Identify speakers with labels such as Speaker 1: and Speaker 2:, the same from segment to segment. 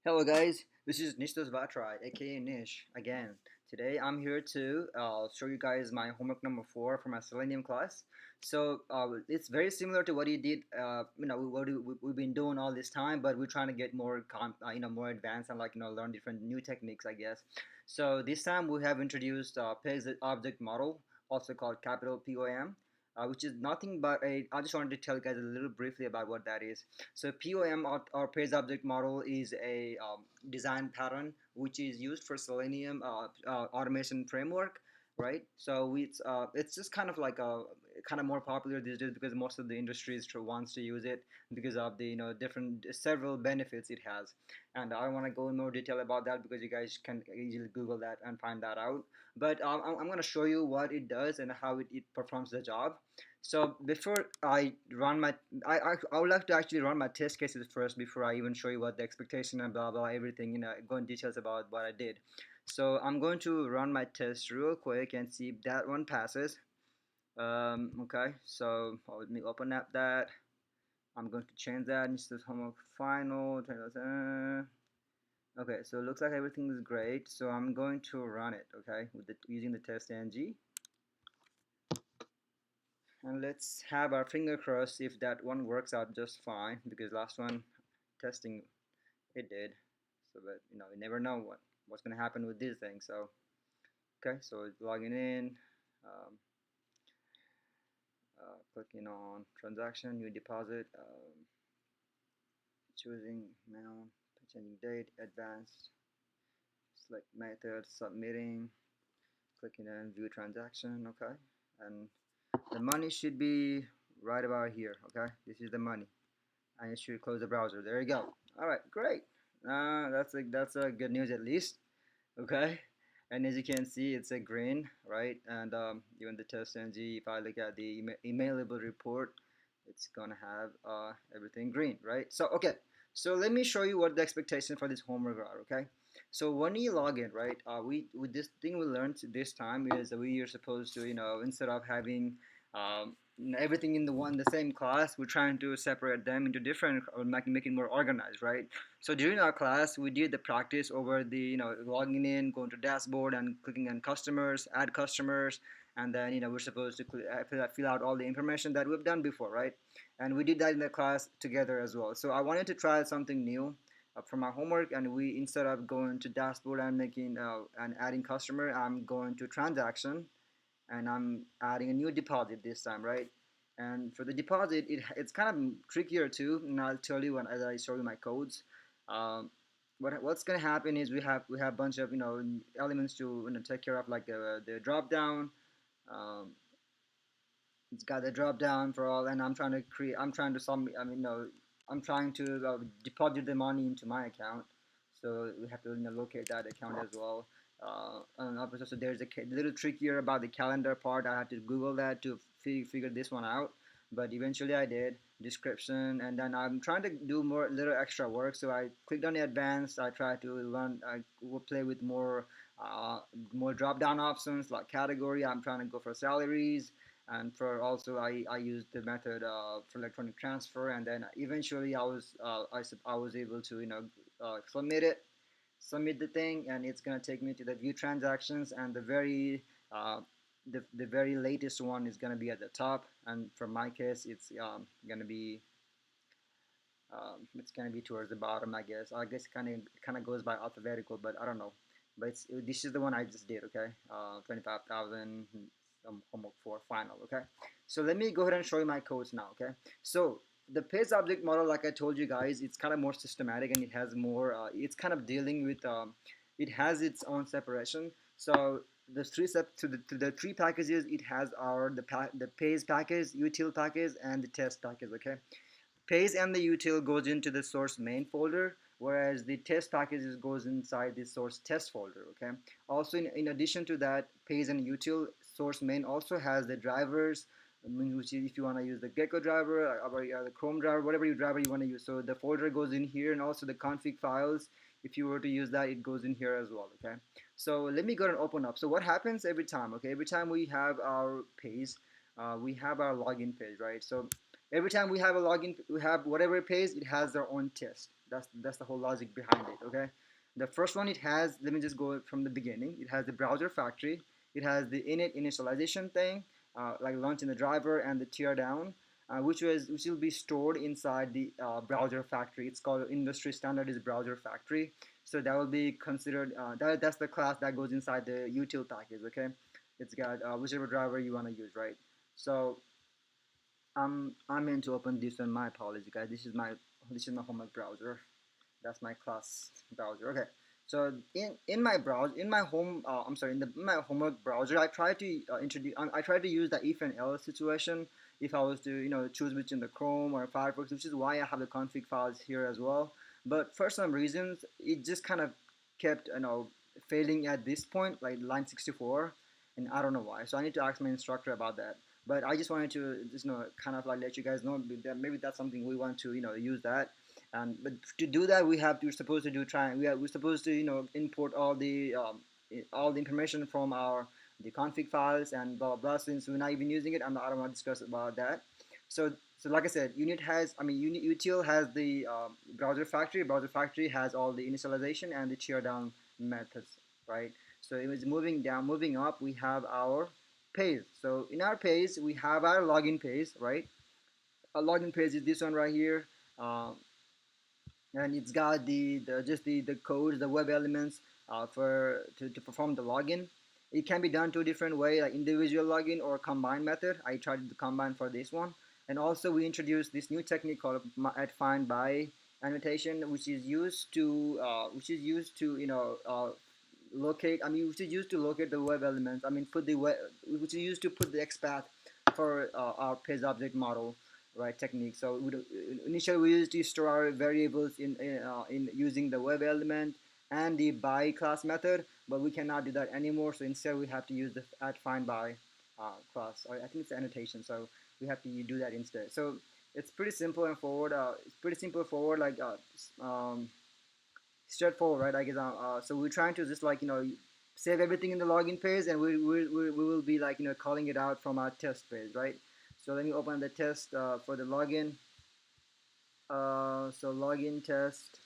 Speaker 1: Hello guys, this is Nishtos Vatrai, aka Nish, again. Today I'm here to show you guys my homework number 4 for my Selenium class. It's very similar to what you did, we've been doing all this time, but we're trying to get more advanced and learn different new techniques, I guess. So this time we have introduced Page Object Model, also called capital POM, which is nothing but I just wanted to tell you guys a little briefly about what that is. So POM or Page Object Model is a design pattern which is used for Selenium automation framework, right? So it's just kind of like a kind of more popular these days because most of the industries wants to use it because of the different several benefits it has, and I want to go in more detail about that because you guys can easily Google that and find that out. But I'm going to show you what it does and how it performs the job. So before I run my, I would like to actually run my test cases first before I even show you what the expectation and blah blah everything, go in details about what I did. So I'm going to run my test real quick and see if that one passes. Okay, so let me open up that. I'm going to change that into homework final. Okay, so it looks like everything is great. So I'm going to run it. Okay, using the test ng. And let's have our finger crossed if that one works out just fine, because last one testing it did. So but you never know what's gonna happen with this thing. So okay, so logging in, um, clicking on transaction, new deposit, choosing amount, changing date, advanced, select method, submitting, clicking on view transaction. Okay, and the money should be right about here. Okay, this is the money. And it should close the browser. There you go. All right, great. That's a good news at least. Okay, and as you can see, it's a green, right? And even the test ng, if I look at the emailable report, it's gonna have everything green, right? So okay, so let me show you what the expectation for this homework are. Okay, so when you log in, right? We with this thing we learned this time is that we are supposed to, instead of having everything in the same class, we're trying to separate them into different, or make it more organized, right? So during our class, we did the practice over the, logging in, going to dashboard and clicking on customers, add customers, and then, we're supposed to fill out all the information that we've done before, right? And we did that in the class together as well. So I wanted to try something new for my homework, and we, instead of going to dashboard and making and adding customer, I'm going to transaction, and I'm adding a new deposit this time, right? And for the deposit, it's kind of trickier too, and I'll tell you when as I show you my codes. Um, what's gonna happen is we have a bunch of elements to take care of, like the drop down. Um, it's got the drop down for all, and I'm trying to I'm trying to deposit the money into my account, so we have to locate that account as well. And also, so there's a little trickier about the calendar part. I had to Google that to figure this one out, but eventually I did. Description, and then I'm trying to do more little extra work. So I clicked on the advanced. I tried to learn. I will play with more drop down options like category. I'm trying to go for salaries, and for also I used the method for electronic transfer, and then eventually I was able to submit the thing, and it's gonna take me to the view transactions, and uh, the very latest one is gonna be at the top, and for my case it's gonna be towards the bottom. I guess kind of goes by alphabetical, but I don't know. But this is the one I just did. Okay, 25,000 homework for final. Okay, so let me go ahead and show you my codes now. Okay, so the page object model, like I told you guys, it's kind of more systematic, and it has more. It's kind of dealing with. It has its own separation. So the the three packages it has are the page package, util package, and the test package. Okay, Page and the util goes into the source main folder, whereas the test packages goes inside the source test folder. Okay. Also, in addition to that, page and util source main also has the drivers, which is if you want to use the Gecko driver or the Chrome driver, whatever your driver you want to use. So the folder goes in here, and also the config files. If you were to use that, it goes in here as well. Okay. So let me go and open up. So what happens every time? Okay, every time we have our page, we have our login page, right? So every time we have a login, we have whatever page, it has their own test. That's the whole logic behind it. Okay, the first one, it has, let me just go from the beginning. It has the browser factory. It has the initialization thing, like launching the driver and the tear down, which will be stored inside the browser factory. It's called industry standard is browser factory. So that will be considered, that's the class that goes inside the util package. Okay, it's got whichever driver you want to use, right? So I'm meant to open this one. My apologies, guys. This is my homework browser. That's my class browser. Okay. So in my browser, in my home, I'm sorry, in my homework browser, I try to I try to use the if and else situation if I was to choose between the Chrome or Firefox, which is why I have the config files here as well. But for some reasons, it just kind of kept failing at this point, like line 64, and I don't know why. So I need to ask my instructor about that. But I just wanted to just kind of like let you guys know that maybe that's something we want to use that. But to do that, we're supposed to do we're supposed to import all the information from the config files and blah blah blah. Since we're not even using it, I don't want to discuss about that. So like I said, util has the browser factory. Browser factory has all the initialization and the tear down methods, right? So it was moving up. We have our page. So in our page, we have our login page, right? Our login page is this one right here. Um, and it's got the codes, the web elements to perform the login. It can be done two different ways, like individual login or combined method. I tried the combine for this one. And also we introduced this new technique called at find by annotation, which is used to locate. I mean, which is used to locate the web elements. I mean, which is used to put the XPath for our page object model, right, technique. So initially we used to store our variables in using the web element and the by class method, but we cannot do that anymore. So instead we have to use the at find by class, or I think it's annotation. So we have to do that instead. So it's pretty simple and forward. It's pretty simple and forward, like straightforward, right? I guess. So we're trying to just like save everything in the login page, and we will be like calling it out from our test page, right? So let me open the test for the login. So login test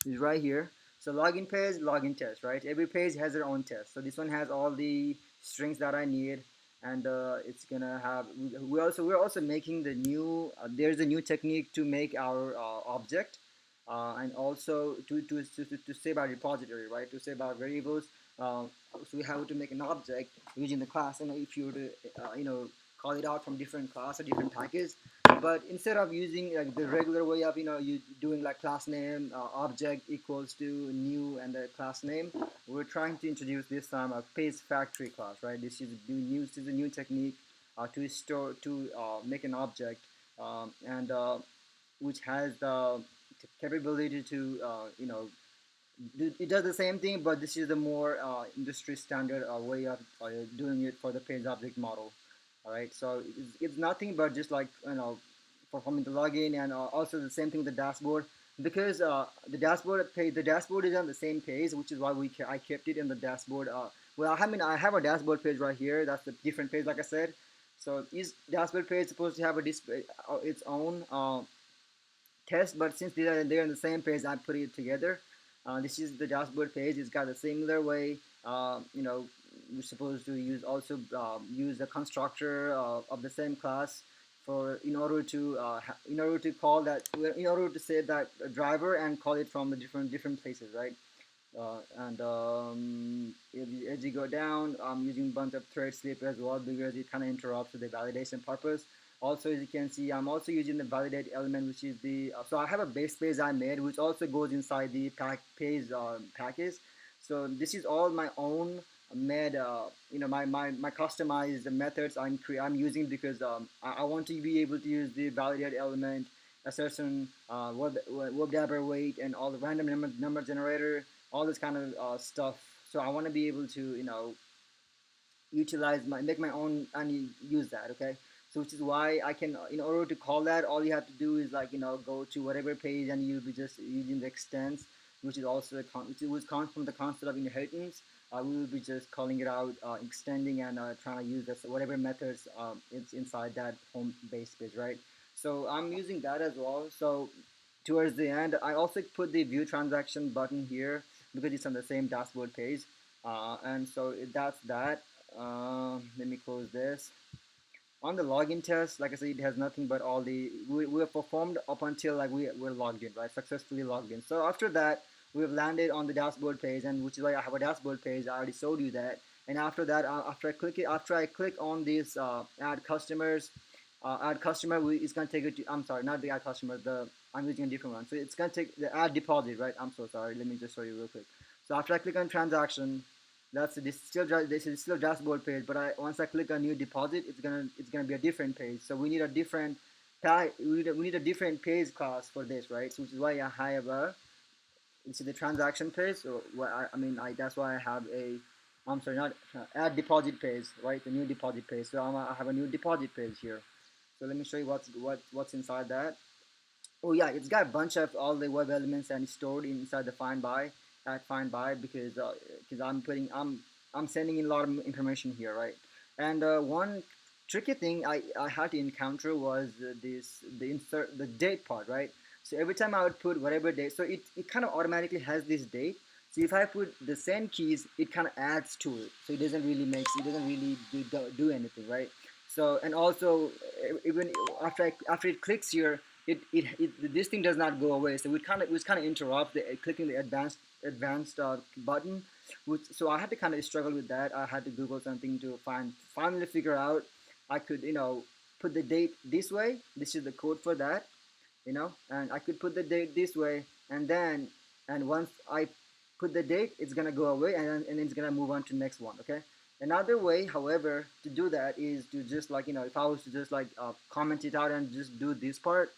Speaker 1: is right here. So login page, login test, right? Every page has their own test. So this one has all the strings that I need, and it's gonna have. We're also making the new. There's a new technique to make our object, and also to save our repository, right? To save our variables. So we have to make an object using the class, and if you were to call it out from different class or different package. But instead of using like the regular way of you doing like class name object equals to new and the class name, we're trying to introduce this time a page factory class, right? This is a new technique to make an object, and which has the capability to it does the same thing, but this is the more industry standard way of doing it for the page object model. All right, so it's nothing but just like performing the login, and also the same thing with the dashboard, because the dashboard is on the same page, which is why I kept it in the dashboard. Well, I mean, I have a dashboard page right here. That's the different page, like I said. So each dashboard page is supposed to have a display its own test, but since they're on the same page, I put it together. This is the dashboard page. It's got a similar way. We're supposed to use the constructor of the same class for in order to call that in order to say that driver and call it from the different places, right? And as you go down, I'm using a bunch of thread slip as well because it kind of interrupts with the validation purpose. Also, as you can see, I'm also using the validate element, which is so I have a base page I made, which also goes inside the page package. So this is all my own made, my customized methods I'm using because I want to be able to use the validate element, a certain WebDAB weight, and all the random number generator, all this kind of stuff. So I want to be able to make my own and use that. Okay, so which is why I can in order to call that, all you have to do is like go to whatever page, and you'll be just using the extends, which is also which comes from the concept of inheritance. We will be just calling it out, extending, and trying to use this whatever methods it's inside that home base page, right? So I'm using that as well. So towards the end, I also put the view transaction button here because it's on the same dashboard page. And so that's that. Let me close this. On the login test, like I said, it has nothing but all we have performed up until like we're logged in, right? Successfully logged in. So after that, we've landed on the dashboard page, and which is why I have a dashboard page. I already showed you that. And after that, after I click on this add customers, add customer, it's gonna take it to. I'm sorry, not the add customer. I'm using a different one. So it's gonna take the add deposit, right? I'm so sorry. Let me just show you real quick. So after I click on transaction, this is still dashboard page, but once I click on new deposit, it's gonna be a different page. So we need a different we need a different page class for this, right? So which is why I have a it's the transaction page. So what I mean I that's why I have a I'm sorry, not add deposit page, right? The new deposit page. So I have a new deposit page here. So let me show you what's inside that. Oh yeah, it's got a bunch of all the web elements and stored inside the find by at find by because I'm sending in a lot of information here, right? And one tricky thing I had to encounter was the insert the date part, right? So every time I would put whatever date, so it kind of automatically has this date. So if I put the send keys, it kind of adds to it. So it doesn't really do anything, right? So and also even after it clicks here, this thing does not go away. So we kind of interrupt the clicking the advanced button, so I had to kind of struggle with that. I had to Google something to finally figure out I could put the date this way. This is the code for that, and I could put the date this way, and once I put the date, it's gonna go away, and then it's gonna move on to the next one. Okay. Another way, however, to do that is to just like if I was to just like comment it out and just do this part,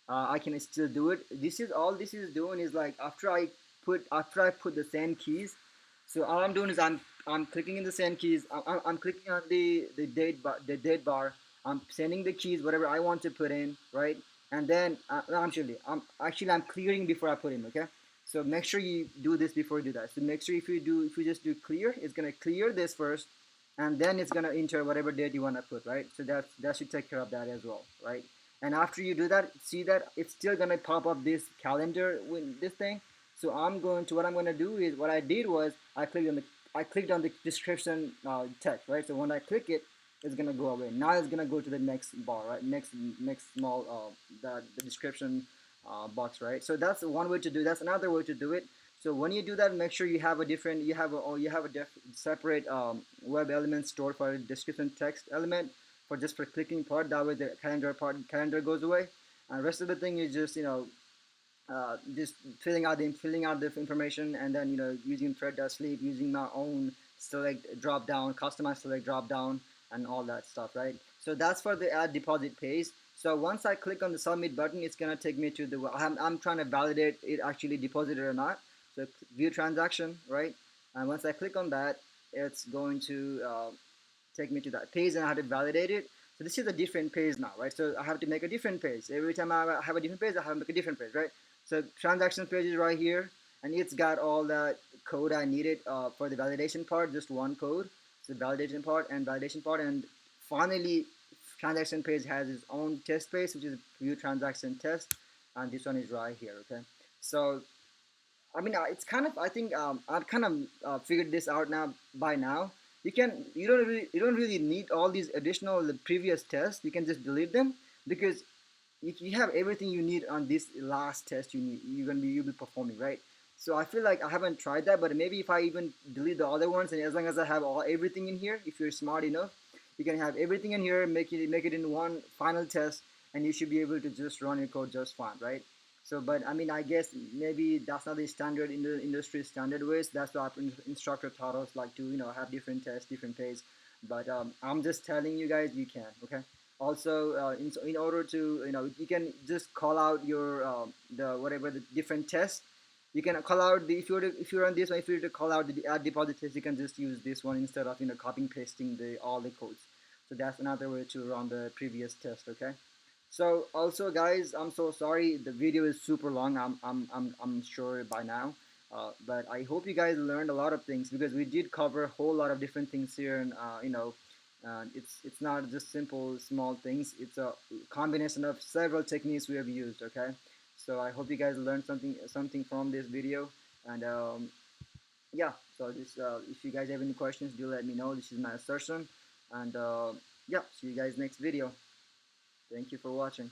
Speaker 1: I can still do it. This is doing is like after I put the send keys. So all I'm doing is I'm clicking in the send keys. I'm clicking on the date bar. I'm sending the keys whatever I want to put in, right? And then no, I'm clearing before I put in. Okay. So make sure you do this before you do that. So make sure if you just do clear, it's gonna clear this first, and then it's gonna enter whatever date you wanna put, right? So that should take care of that as well, right? And after you do that, see that it's still gonna pop up this calendar with this thing. So what I'm gonna do is what I did was I clicked on the description text, right? So when I click it, it's gonna go away. Now it's gonna go to the next bar, right? Next small the description box, right? So that's one way to do. That's another way to do it. So when you do that, make sure you have a separate web element stored for a description text element for just for clicking part. That way the calendar goes away, and the rest of the thing is just filling out the information, and then using thread.sleep, using my own select drop down, customize select drop down, and all that stuff, right? So that's for the add deposit page. So once I click on the submit button, it's gonna take me to I'm trying to validate it actually deposited or not. So view transaction, right? And once I click on that, it's going to take me to that page, and I have to validate it. So this is a different page now, right? So I have to make a different page. Every time I have a different page, I have to make a different page, right? So transaction page is right here, and it's got all the code I needed for the validation part, just one code. So validation part, and finally, transaction page has its own test page, which is view transaction test, and this one is right here. Okay, so I mean, it's kind of I think I've kind of figured this out now. By now, you don't really need all these additional the previous tests. You can just delete them because you have everything you need on this last test. You'll be performing, right? So I feel like I haven't tried that, but maybe if I even delete the other ones, and as long as I have everything in here, if you're smart enough, you can have everything in here, make it in one final test, and you should be able to just run your code just fine, right? So, but I mean, I guess maybe that's not the standard in the industry standard ways. That's why our instructor taught us like to have different tests, different pays. But I'm just telling you guys, you can. Okay. Also, in order to you can just call out your the whatever the different tests. You can call out if you're on this one, if you're to call out the add deposit test, you can just use this one instead of copying pasting all the codes. So that's another way to run the previous test. Okay. So also, guys, I'm so sorry. The video is super long. I'm sure by now, but I hope you guys learned a lot of things because we did cover a whole lot of different things here, and And it's not just simple small things. It's a combination of several techniques we have used. Okay, so I hope you guys learned something from this video. And yeah, so this if you guys have any questions, do let me know. This is my assertion. And yeah, see you guys next video. Thank you for watching.